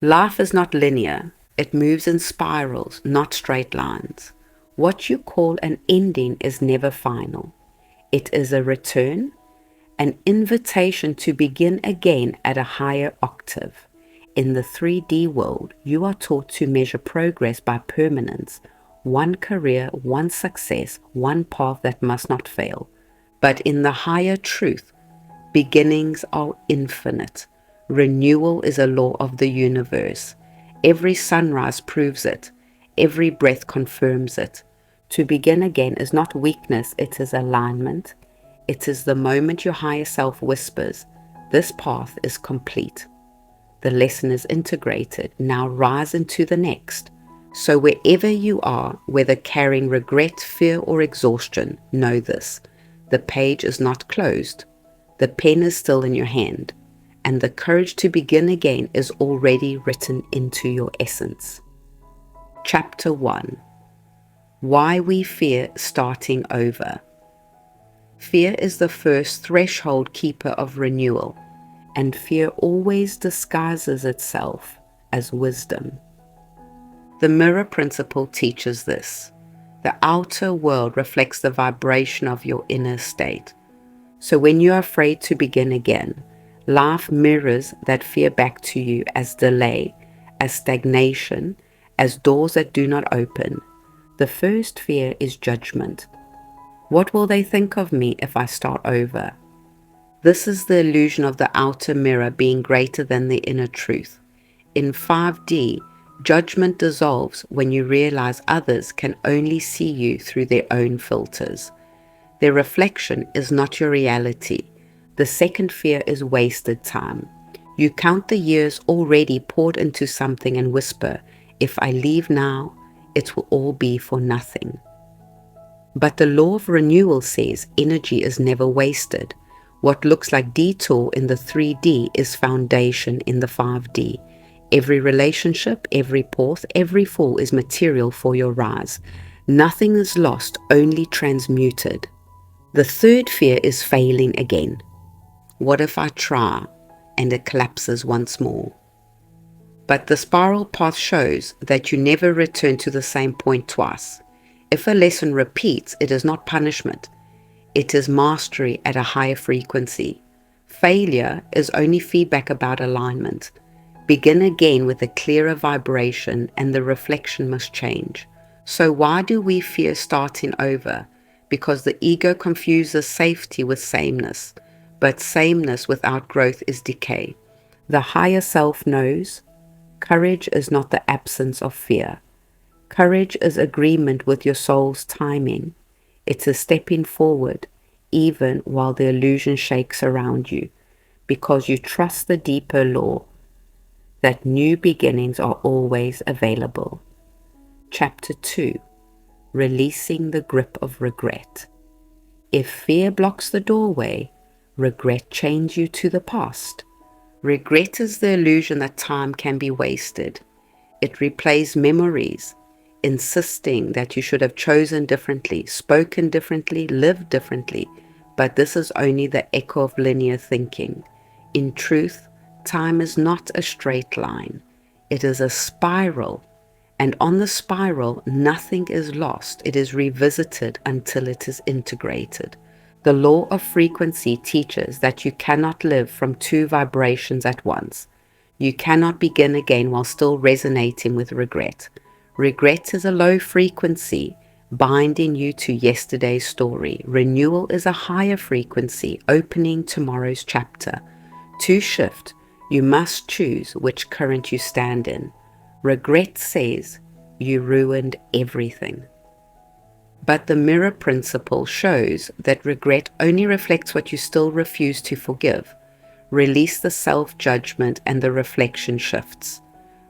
Life is not linear. It moves in spirals, not straight lines. What you call an ending is never final. It is a return, an invitation to begin again at a higher octave. In the 3D world, you are taught to measure progress by permanence, one career, one success, one path that must not fail. But in the higher truth, beginnings are infinite. Renewal is a law of the universe. Every sunrise proves it. Every breath confirms it. To begin again is not weakness, it is alignment. It is the moment your higher self whispers, "This path is complete." The lesson is integrated. Now rise into the next. So wherever you are, whether carrying regret, fear, or exhaustion, know this. The page is not closed. The pen is still in your hand. And the courage to begin again is already written into your essence. Chapter 1. Why we fear starting over. Fear is the first threshold keeper of renewal, and fear always disguises itself as wisdom. The mirror principle teaches this. The outer world reflects the vibration of your inner state. So when you are afraid to begin again, life mirrors that fear back to you as delay, as stagnation, as doors that do not open. The first fear is judgment. What will they think of me if I start over? This is the illusion of the outer mirror being greater than the inner truth. In 5D, judgment dissolves when you realize others can only see you through their own filters. Their reflection is not your reality. The second fear is wasted time. You count the years already poured into something and whisper, "If I leave now, it will all be for nothing." But the law of renewal says energy is never wasted. What looks like detour in the 3D is foundation in the 5D. Every relationship, every pause, every fall is material for your rise. Nothing is lost, only transmuted. The third fear is failing again. What if I try and it collapses once more? But the spiral path shows that you never return to the same point twice. If a lesson repeats, it is not punishment. It is mastery at a higher frequency. Failure is only feedback about alignment. Begin again with a clearer vibration and the reflection must change. So why do we fear starting over? Because the ego confuses safety with sameness. But sameness without growth is decay. The higher self knows courage is not the absence of fear. Courage is agreement with your soul's timing. It's a stepping forward, even while the illusion shakes around you, because you trust the deeper law that new beginnings are always available. Chapter 2. Releasing the grip of regret. If fear blocks the doorway, regret chains you to the past. Regret is the illusion that time can be wasted. It replays memories, insisting that you should have chosen differently, spoken differently, lived differently. But this is only the echo of linear thinking. In truth, time is not a straight line. It is a spiral. And on the spiral, nothing is lost. It is revisited until it is integrated. The law of frequency teaches that you cannot live from two vibrations at once. You cannot begin again while still resonating with regret. Regret is a low frequency, binding you to yesterday's story. Renewal is a higher frequency, opening tomorrow's chapter. To shift, you must choose which current you stand in. Regret says, you ruined everything. But the mirror principle shows that regret only reflects what you still refuse to forgive. Release the self-judgment and the reflection shifts.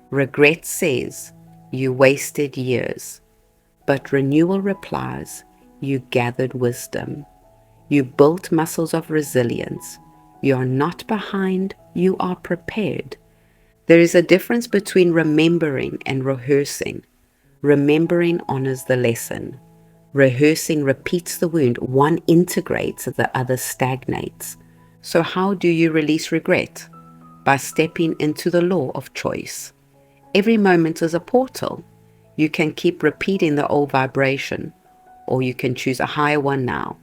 Regret says, you wasted years. But renewal replies, you gathered wisdom. You built muscles of resilience. You are not behind, you are prepared. There is a difference between remembering and rehearsing. Remembering honors the lesson. Rehearsing repeats the wound. One integrates, the other stagnates. So how do you release regret? By stepping into the law of choice. Every moment is a portal. You can keep repeating the old vibration, or you can choose a higher one now.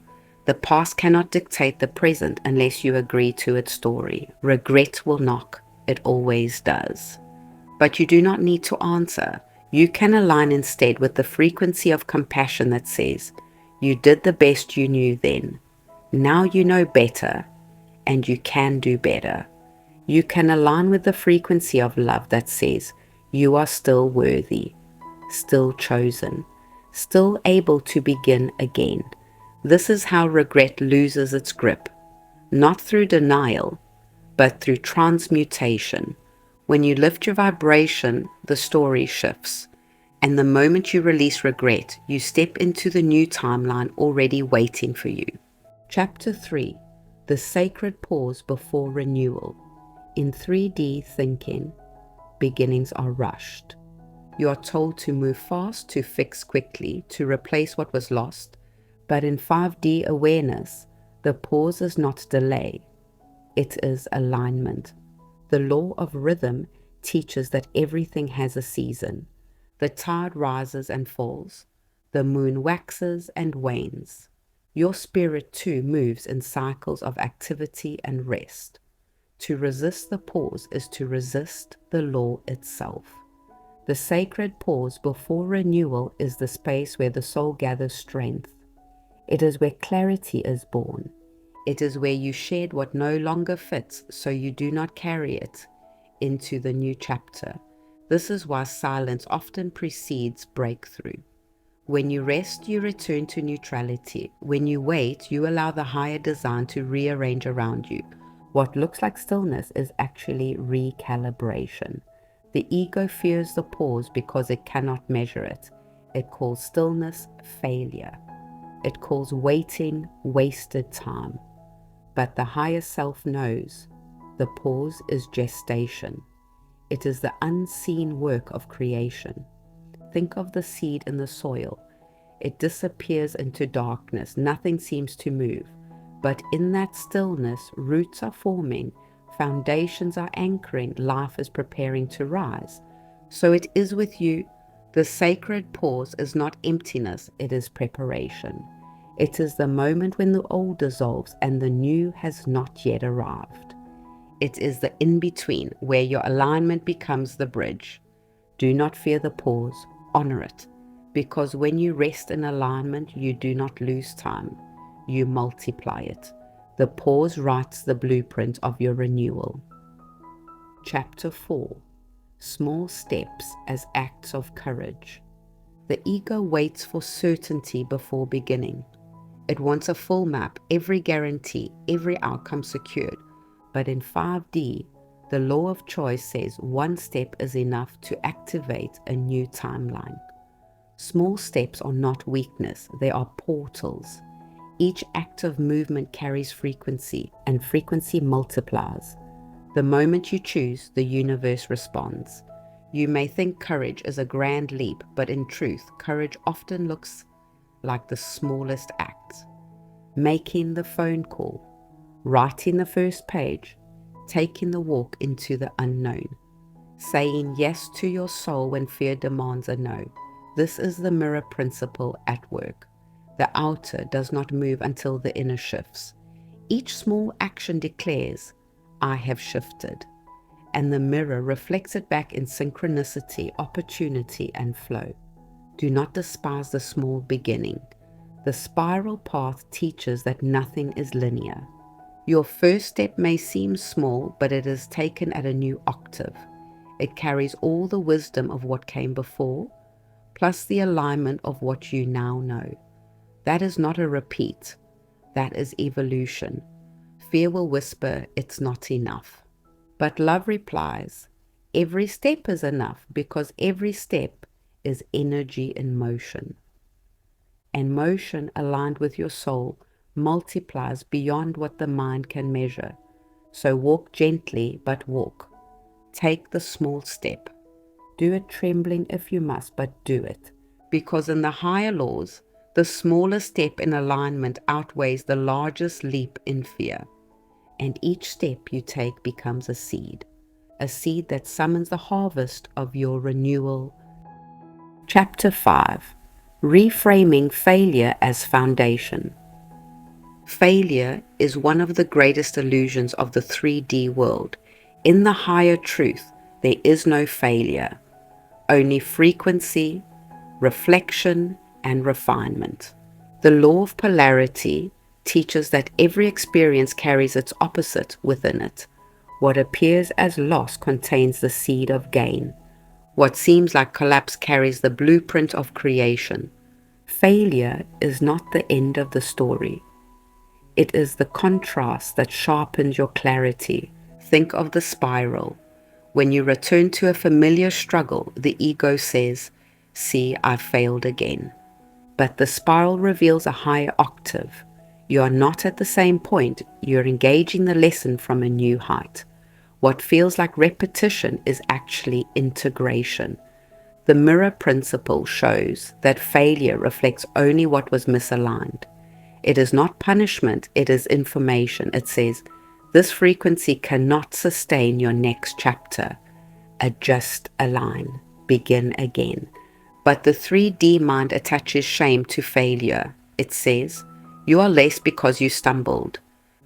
The past cannot dictate the present unless you agree to its story. Regret will knock. It always does. But you do not need to answer. You can align instead with the frequency of compassion that says, you did the best you knew then. Now you know better, and you can do better. You can align with the frequency of love that says, you are still worthy, still chosen, still able to begin again. This is how regret loses its grip, not through denial, but through transmutation. When you lift your vibration, the story shifts. And the moment you release regret, you step into the new timeline already waiting for you. Chapter 3. The Sacred Pause Before Renewal. In 3D thinking, beginnings are rushed. You are told to move fast, to fix quickly, to replace what was lost. But in 5D awareness, the pause is not delay. It is alignment. The law of rhythm teaches that everything has a season. The tide rises and falls. The moon waxes and wanes. Your spirit too moves in cycles of activity and rest. To resist the pause is to resist the law itself. The sacred pause before renewal is the space where the soul gathers strength. It is where clarity is born. It is where you shed what no longer fits so you do not carry it into the new chapter. This is why silence often precedes breakthrough. When you rest, you return to neutrality. When you wait, you allow the higher design to rearrange around you. What looks like stillness is actually recalibration. The ego fears the pause because it cannot measure it. It calls stillness failure. It calls waiting wasted time. But the higher self knows the pause is gestation. It is the unseen work of creation. Think of the seed in the soil. It disappears into darkness. Nothing seems to move. But in that stillness, roots are forming, foundations are anchoring, life is preparing to rise. So it is with you. The sacred pause is not emptiness, it is preparation. It is the moment when the old dissolves and the new has not yet arrived. It is the in-between where your alignment becomes the bridge. Do not fear the pause, honor it, because when you rest in alignment, you do not lose time. You multiply it. The pause writes the blueprint of your renewal. Chapter 4. Small steps as acts of courage. The ego waits for certainty before beginning. It wants a full map, every guarantee, every outcome secured. But in 5D, the law of choice says one step is enough to activate a new timeline. Small steps are not weakness, they are portals. Each act of movement carries frequency, and frequency multiplies. The moment you choose, the universe responds. You may think courage is a grand leap, but in truth, courage often looks like the smallest acts. Making the phone call, writing the first page, taking the walk into the unknown, saying yes to your soul when fear demands a no. This is the mirror principle at work. The outer does not move until the inner shifts. Each small action declares, I have shifted, and the mirror reflects it back in synchronicity, opportunity, and flow. Do not despise the small beginning. The spiral path teaches that nothing is linear. Your first step may seem small, but it is taken at a new octave. It carries all the wisdom of what came before, plus the alignment of what you now know. That is not a repeat. That is evolution. Fear will whisper, it's not enough. But love replies, every step is enough because every step is energy in motion. And motion aligned with your soul multiplies beyond what the mind can measure. So walk gently, but walk. Take the small step. Do it trembling if you must, but do it. Because in the higher laws, the smallest step in alignment outweighs the largest leap in fear. And each step you take becomes a seed. a seed that summons the harvest of your renewal. Chapter 5. Reframing failure as foundation. Failure is one of the greatest illusions of the 3D world. In the higher truth, there is no failure, only frequency, reflection, and refinement. The law of polarity teaches that every experience carries its opposite within it. What appears as loss contains the seed of gain. What seems like collapse carries the blueprint of creation. Failure is not the end of the story. It is the contrast that sharpens your clarity. Think of the spiral. When you return to a familiar struggle, the ego says, "See, I failed again." But the spiral reveals a higher octave. You are not at the same point, you're engaging the lesson from a new height. What feels like repetition is actually integration. The mirror principle shows that failure reflects only what was misaligned. It is not punishment, it is information. It says, this frequency cannot sustain your next chapter. Adjust, align, begin again. But the 3D mind attaches shame to failure. It says, you are less because you stumbled.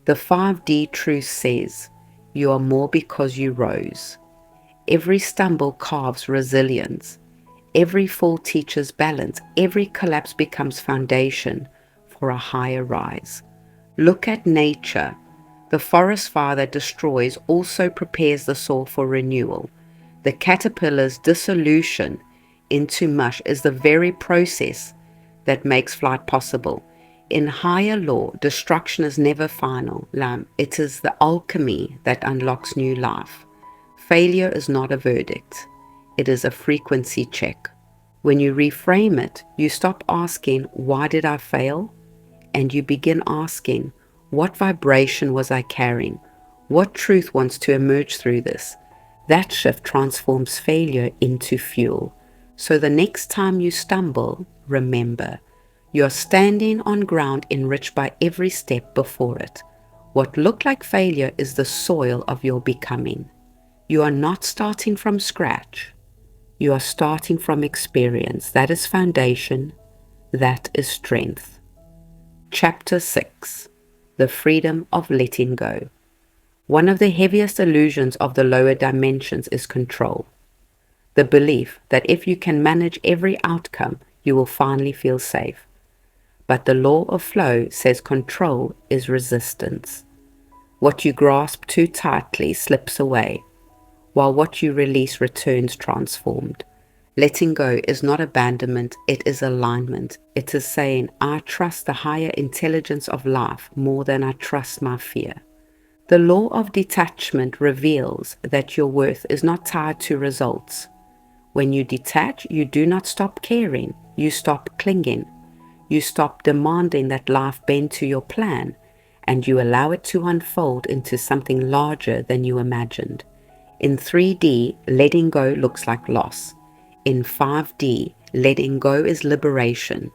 The 5D truth says, you are more because you rose. Every stumble carves resilience. Every fall teaches balance. Every collapse becomes foundation for a higher rise. Look at nature. The forest fire that destroys also prepares the soil for renewal. The caterpillar's dissolution into mush is the very process that makes flight possible. In higher law, destruction is never final. It is the alchemy that unlocks new life. Failure is not a verdict. It is a frequency check. When you reframe it, you stop asking, why did I fail? And you begin asking, what vibration was I carrying? What truth wants to emerge through this? That shift transforms failure into fuel. So the next time you stumble, remember, you are standing on ground enriched by every step before it. What looked like failure is the soil of your becoming. You are not starting from scratch. You are starting from experience. That is foundation. That is strength. Chapter 6. The freedom of letting go. One of the heaviest illusions of the lower dimensions is control. The belief that if you can manage every outcome, you will finally feel safe. But the law of flow says control is resistance. What you grasp too tightly slips away, while what you release returns transformed. Letting go is not abandonment, it is alignment. It is saying, I trust the higher intelligence of life more than I trust my fear. The law of detachment reveals that your worth is not tied to results. When you detach, you do not stop caring, you stop clinging. You stop demanding that life bend to your plan, and you allow it to unfold into something larger than you imagined. In 3D, letting go looks like loss. In 5D, letting go is liberation.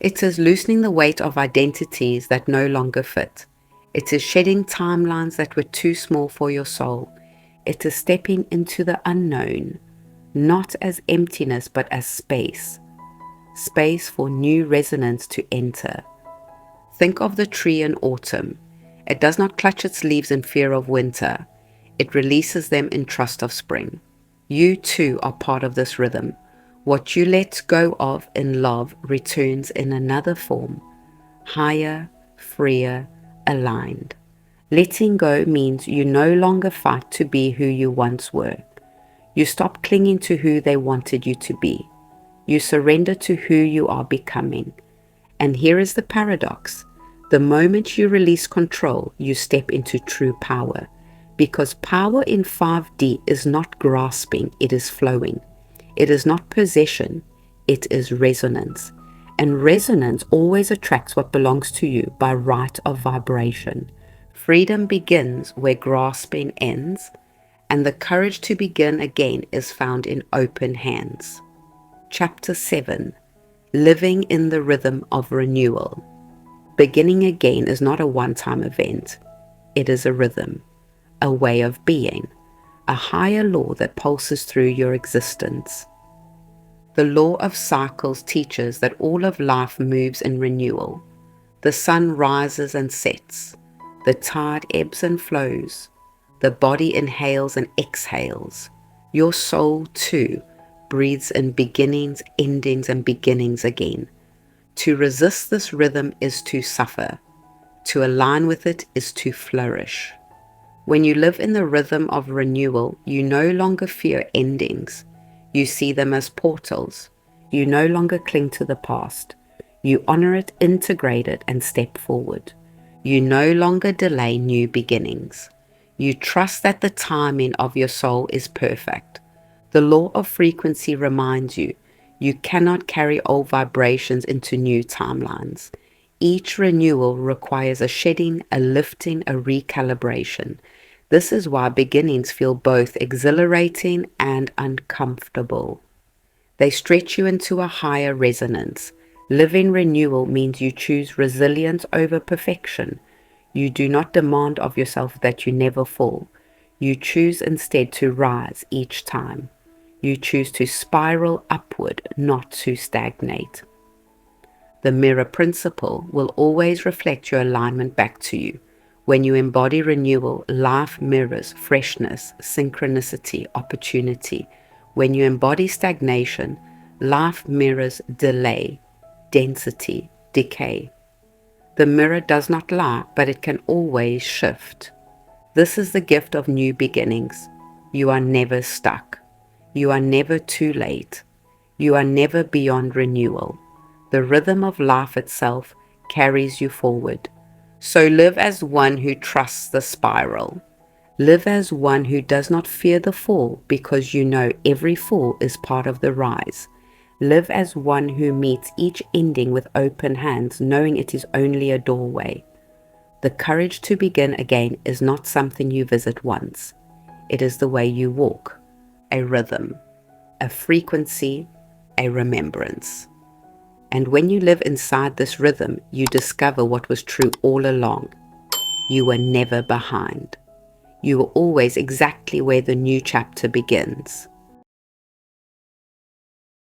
It is loosening the weight of identities that no longer fit. It is shedding timelines that were too small for your soul. It is stepping into the unknown, not as emptiness but as space. Space for new resonance to enter. Think of the tree in autumn. It does not clutch its leaves in fear of winter. It releases them in trust of spring. You too are part of this rhythm. What you let go of in love returns in another form, higher, freer, aligned. Letting go means you no longer fight to be who you once were. You stop clinging to who they wanted you to be. You surrender to who you are becoming. And here is the paradox. The moment you release control, you step into true power. Because power in 5D is not grasping, it is flowing. It is not possession, it is resonance. And resonance always attracts what belongs to you by right of vibration. Freedom begins where grasping ends, and the courage to begin again is found in open hands. Chapter 7. Living in the rhythm of renewal. Beginning again is not a one-time event. It is a rhythm, a way of being. a higher law that pulses through your existence. The law of cycles teaches that all of life moves in renewal. The sun rises and sets. The tide ebbs and flows. The body inhales and exhales. Your soul, too, breathes in beginnings, endings, and beginnings again. To resist this rhythm is to suffer. To align with it is to flourish. When you live in the rhythm of renewal, you no longer fear endings. You see them as portals. You no longer cling to the past. You honor it, integrate it, and step forward. You no longer delay new beginnings. You trust that the timing of your soul is perfect. The law of frequency reminds you, you cannot carry old vibrations into new timelines. Each renewal requires a shedding, a lifting, a recalibration. This is why beginnings feel both exhilarating and uncomfortable. They stretch you into a higher resonance. Living renewal means you choose resilience over perfection. You do not demand of yourself that you never fall. You choose instead to rise each time. You choose to spiral upward, not to stagnate. The mirror principle will always reflect your alignment back to you. When you embody renewal, life mirrors freshness, synchronicity, opportunity. When you embody stagnation, life mirrors delay, density, decay. The mirror does not lie, but it can always shift. This is the gift of new beginnings. You are never stuck. You are never too late. You are never beyond renewal. The rhythm of life itself carries you forward. So live as one who trusts the spiral. Live as one who does not fear the fall, because you know every fall is part of the rise. Live as one who meets each ending with open hands, knowing it is only a doorway. The courage to begin again is not something you visit once. It is the way you walk, a rhythm, a frequency, a remembrance. And when you live inside this rhythm, you discover what was true all along. You were never behind. You were always exactly where the new chapter begins.